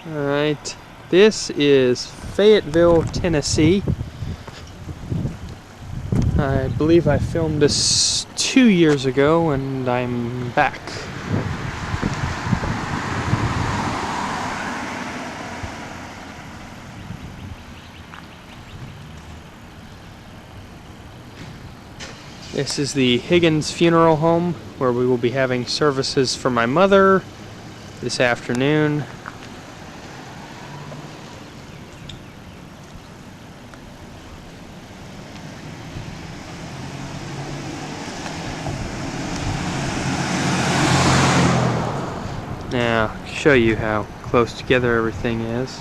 Alright, this is Fayetteville, Tennessee. I believe I filmed this 2 years ago and I'm back. This is the Higgins Funeral Home where we will be having services for my mother this afternoon. Now, show you how close together everything is.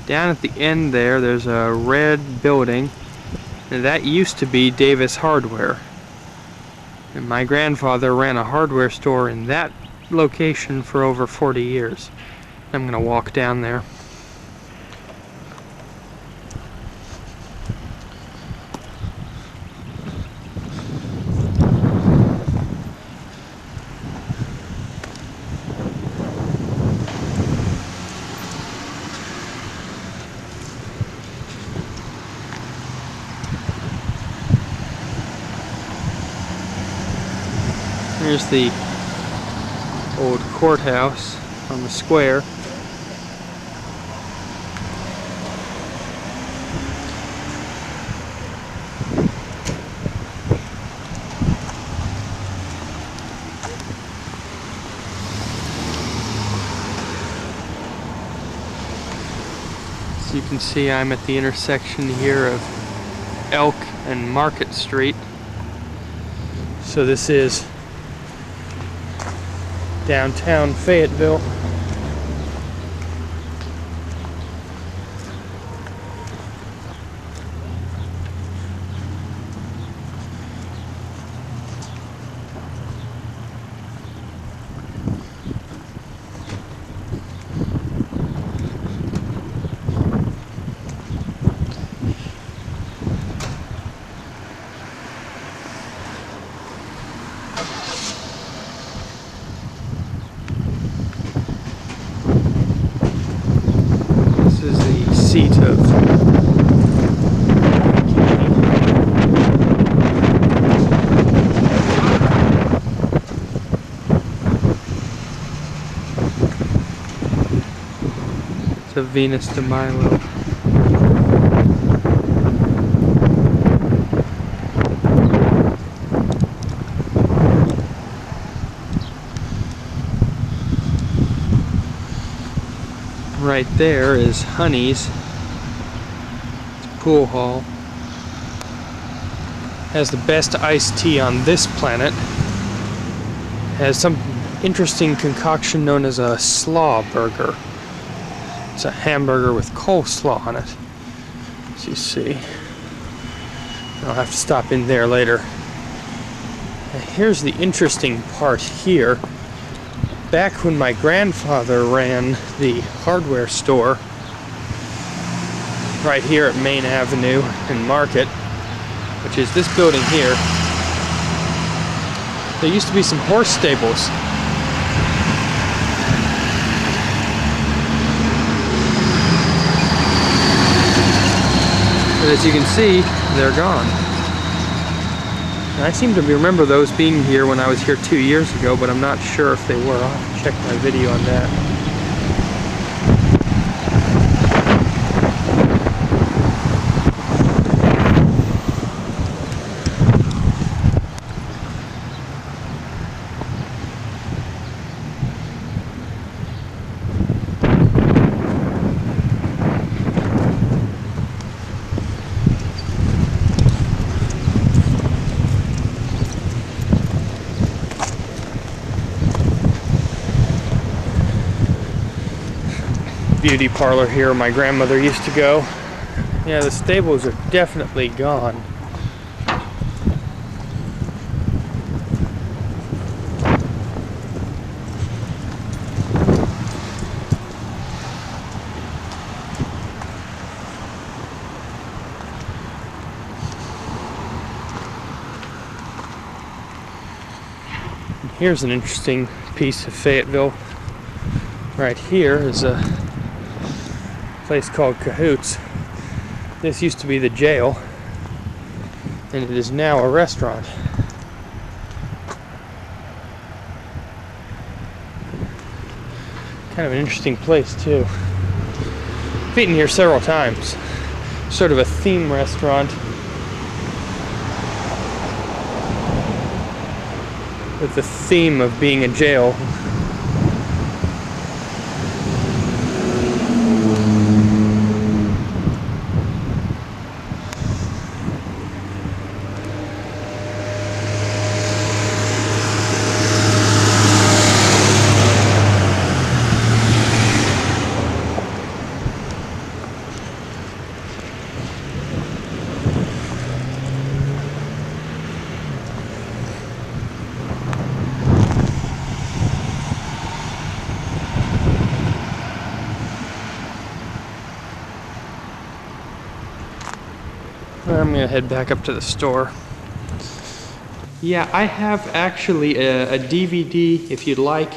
Down at the end there's a red building, and that used to be Davis Hardware. And my grandfather ran a hardware store in that location for over 40 years. I'm gonna walk down there. Here's the old courthouse on the square. As you can see, I'm at the intersection here of Elk and Market Street. So this is downtown Fayetteville. This is the seat of it's a Venus de Milo. Right there is Honey's. It's a pool hall. Has the best iced tea on this planet. Has some interesting concoction known as a slaw burger. It's a hamburger with coleslaw on it, as you see. I'll have to stop in there later. Now here's the interesting part here. Back when my grandfather ran the hardware store right here at Main Avenue and Market, which is this building here, there used to be some horse stables. But as you can see, they're gone. And I seem to remember those being here when I was here 2 years ago, but I'm not sure if they were. I'll have to check my video on that. Beauty parlor here my grandmother used to go. Yeah, the stables are definitely gone. And here's an interesting piece of Fayetteville. Right here is a place called Cahoots. This used to be the jail, and it is now a restaurant. Kind of an interesting place too. I've eaten here several times. Sort of a theme restaurant with the theme of being a jail. I'm gonna head back up to the store. Yeah, I have actually a DVD, if you'd like.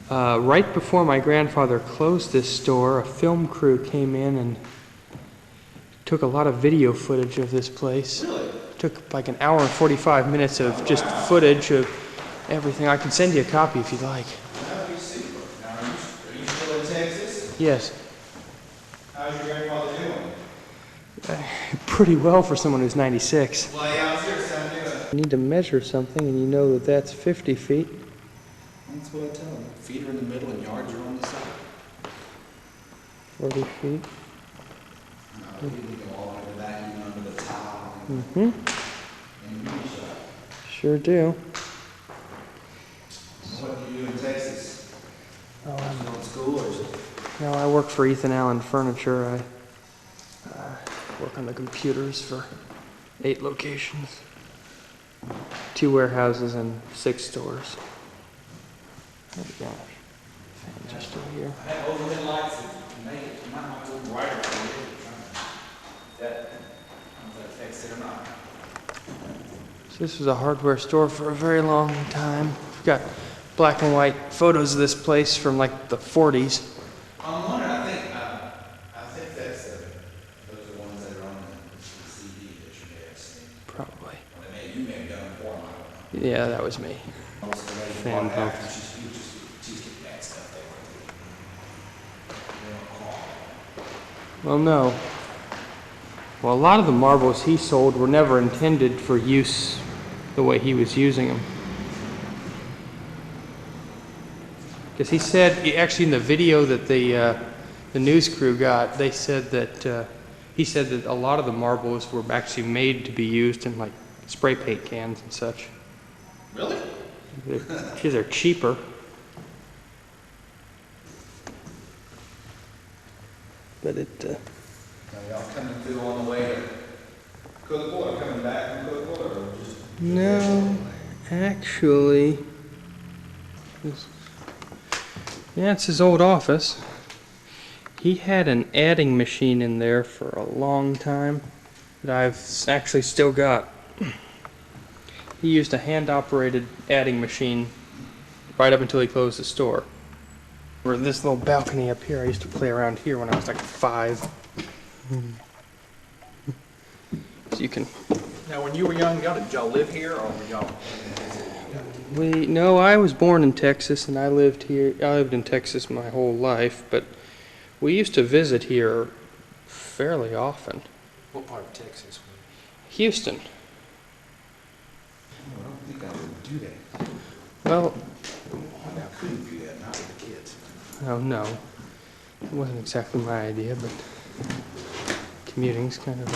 Right before my grandfather closed this store, a film crew came in and took a lot of video footage of this place. Really? Took like an hour and 45 minutes of just footage of everything. I can send you a copy if you'd like. That would be super. Now, are you still in Texas? Yes. How's your grandfather doing? Pretty well for someone who's 96. Well, yeah, I was here to You need to measure something and you know that that's 50 feet. That's what I tell them. Feet are in the middle and yards are on the side. 40 feet. No, you can go all the way to that, even under the towel. Mm-hmm. And you shot. Sure do. So what do you do in Texas? Oh, I'm still in school or is it? No, I work for Ethan Allen Furniture. I work on the computers for 8 locations, 2 warehouses, and 6 stores. Oh gosh, fans are still here. I have overhead lights that make it might not go brighter. That fix it or not. So this was a hardware store for a very long time. We've got black and white photos of this place from like the 40s. I'm wondering, I think that's those are the ones that are on the CD that you may have seen. Probably. Well, you may have done it for them, I don't know. Yeah, that was me. Almost the lady Fan bought that, book. and she's getting that stuff they don't call. Well, no. Well, a lot of the marbles he sold were never intended for use the way he was using them. Because he said, actually in the video that the news crew got, they said that, he said that a lot of the marbles were actually made to be used in like spray paint cans and such. Really? They're cheaper. But it, Are y'all coming through on the way to Cookville or coming back from Cookville or just? no, actually, yeah, it's his old office. He had an adding machine in there for a long time that I've actually still got. He used a hand-operated adding machine right up until he closed the store. Or this little balcony up here, I used to play around here when I was like 5. So you can... Now, when you were young, did y'all live here, or were y'all? No, I was born in Texas, and I lived here. I lived in Texas my whole life, but we used to visit here fairly often. What part of Texas? Houston. I don't think I would do that. Well, I couldn't do that, not with the kids. oh no, it wasn't exactly my idea, but commuting's kind of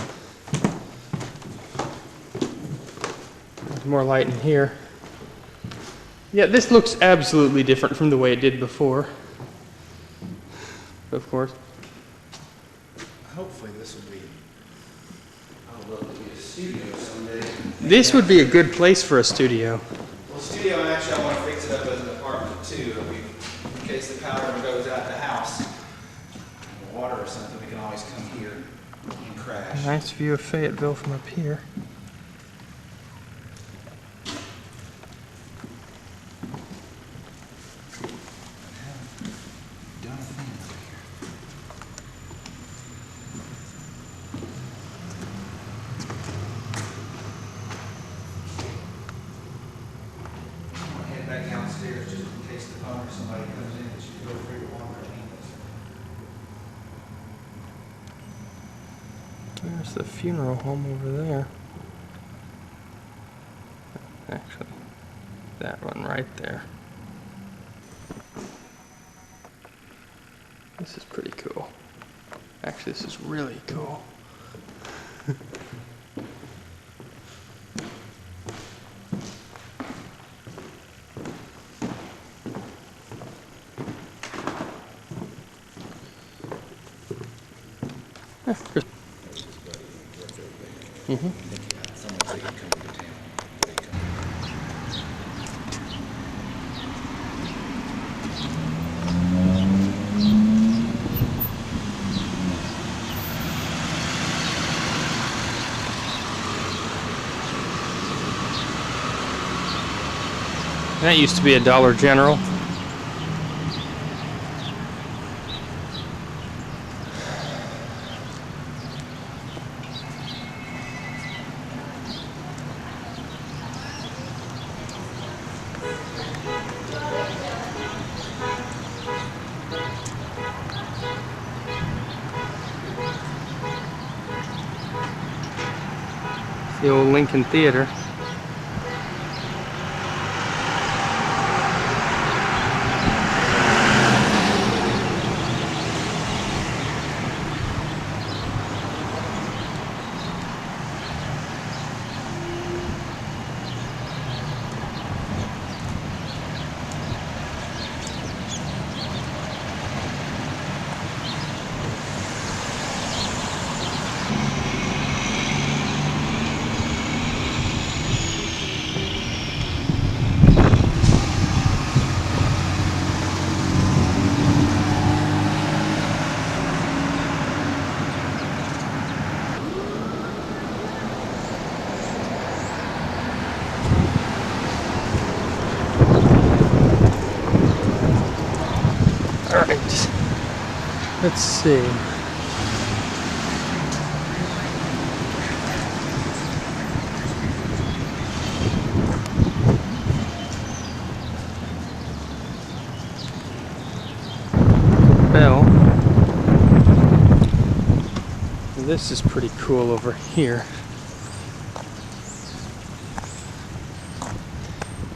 there's more light in here. Yeah, this looks absolutely different from the way it did before. Of course. Hopefully this will be, I'll love to be a studio someday. This would be a good place for a studio. Well, studio, and actually I want to fix it up as an apartment too. In case the power ever goes out of the house, or water or something, we can always come here and crash. Nice view of Fayetteville from up here. downstairs just in case the phone or somebody comes in that you can go free to water and handles. There's the funeral home over there. Actually, that one right there. This is pretty cool. Actually, this is really cool. Mm-hmm. That used to be a Dollar General. The old Lincoln Theater. Alright, let's see. Bell. This is pretty cool over here.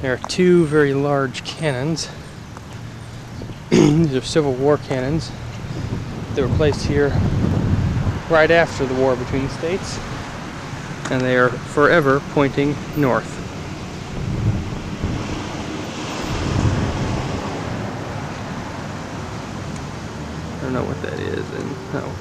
There are two very large cannons. These are Civil War cannons. They were placed here right after the war between the states, and they are forever pointing north. I don't know what that is, and no.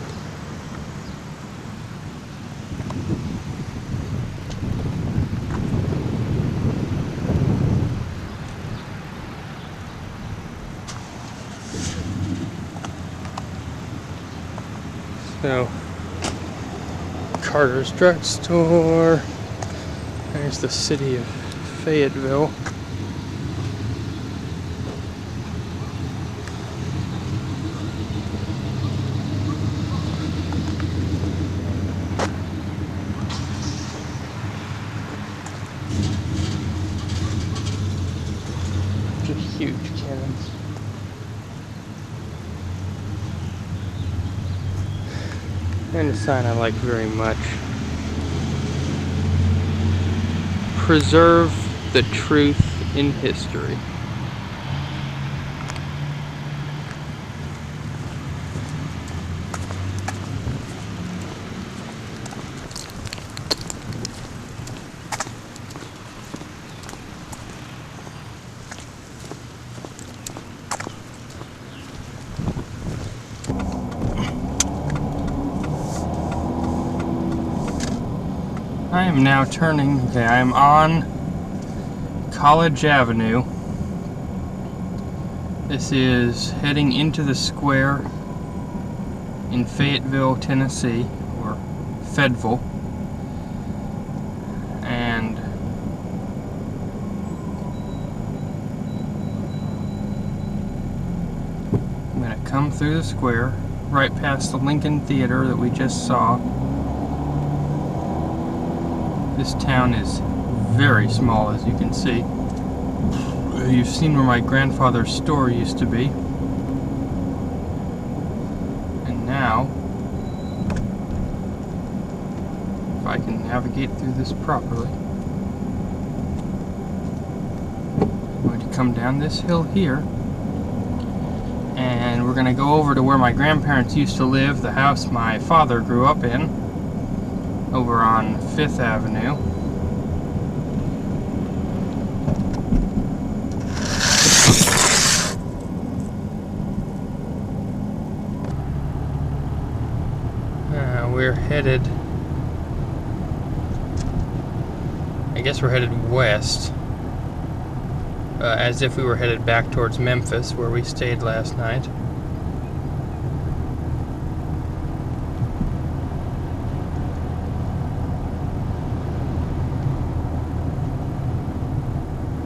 So, Carter's Drugstore. There's the city of Fayetteville. Just huge cannons. And a sign I like very much. Preserve the truth in history. I am now turning, okay, I am on College Avenue. This is heading into the square in Fayetteville, Tennessee, or Fayetteville. And I'm going to come through the square, right past the Lincoln Theater that we just saw. This town is very small, as you can see. You've seen where my grandfather's store used to be. And now, if I can navigate through this properly, I'm going to come down this hill here, and we're going to go over to where my grandparents used to live, the house my father grew up in, over on 5th Avenue. We're headed, I guess we're headed west, as if we were headed back towards Memphis, where we stayed last night.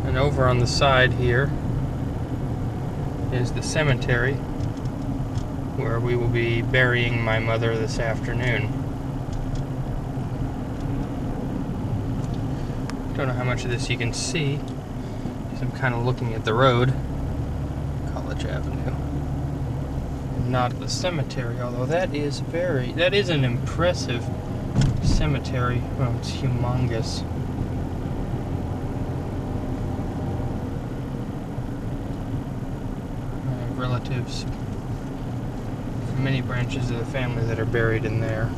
And over on the side here is the cemetery, where we will be burying my mother this afternoon. Don't know how much of this you can see, because I'm kind of looking at the road. College Avenue. Not the cemetery, although that is an impressive cemetery. Oh, it's humongous. I have relatives, many branches of the family that are buried in there.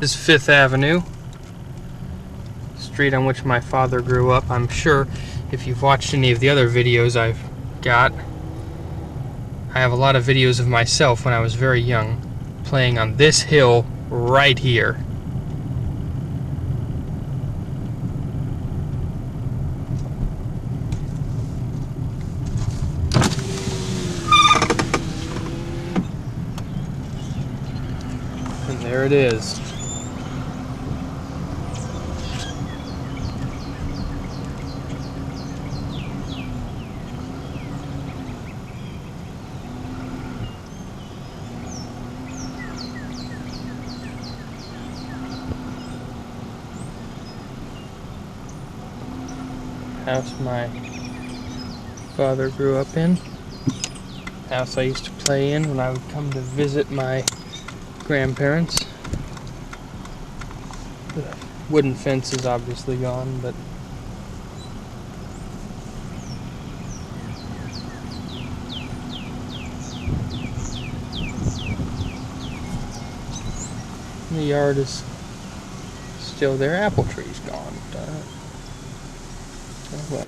This is 5th Avenue, street on which my father grew up. I'm sure if you've watched any of the other videos I've got, I have a lot of videos of myself when I was very young playing on this hill right here. And there it is. House my father grew up in. House I used to play in when I would come to visit my grandparents. The wooden fence is obviously gone, but the yard is still there. Apple tree's gone. What?